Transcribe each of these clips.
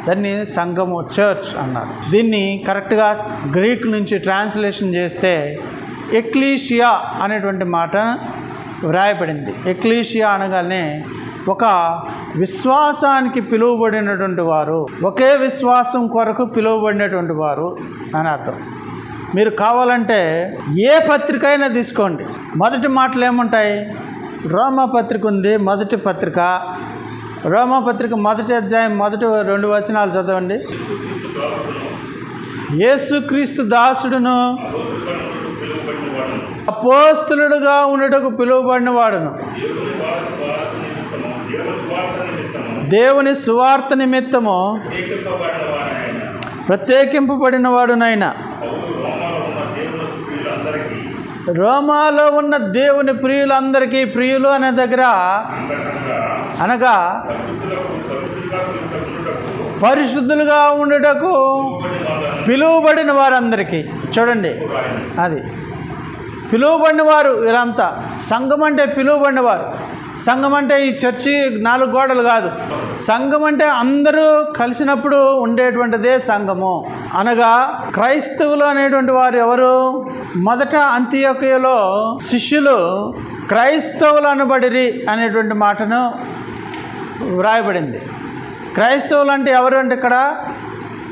దాన్ని సంఘము, చర్చ్ అన్నారు. దీన్ని కరెక్ట్గా గ్రీక్ నుంచి ట్రాన్స్లేషన్ చేస్తే ఎక్లీషియా అనేటువంటి మాట వ్రాయబడింది. ఎక్లీషియా అనగానే ఒక విశ్వాసానికి పిలువబడినటువంటి వారు, ఒకే విశ్వాసం కొరకు పిలువబడినటువంటి వారు అని అర్థం. మీరు కావాలంటే ఏ పత్రిక అయినా తీసుకోండి, మొదటి మాటలు ఏముంటాయి? రోమాపత్రిక ఉంది, మొదటి పత్రిక, రోమాపత్రిక మొదటి అధ్యాయం మొదటి 2 వచనాలు చదవండి. యేసుక్రీస్తు దాసుడును అపోస్తలుడుగా ఉండుటకు పిలువబడిన వాడును, దేవుని సువార్త నిమిత్తము ప్రత్యేకింపబడిన వాడునైనా, రోమాలో ఉన్న దేవుని ప్రియులందరికీ, ప్రియులు అనే దగ్గర అనగా పరిశుద్ధులుగా ఉండుటకు పిలువబడిన వారందరికీ. చూడండి, అది పిలువబడిన వారు వీరంతా. సంఘం అంటే పిలువబడిన వారు. సంఘం అంటే ఈ చర్చి 4 గోడలు కాదు. సంఘం అంటే అందరూ కలిసినప్పుడు ఉండేటువంటిదే సంఘము. అనగా క్రైస్తవులు అనేటువంటి వారు ఎవరు? మొదట అంతియోకియలో శిష్యులు క్రైస్తవులు అనబడిరి అనేటువంటి మాటను వ్రాయబడింది. క్రైస్తవులు అంటే ఎవరు అంటే ఇక్కడ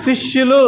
శిష్యులు.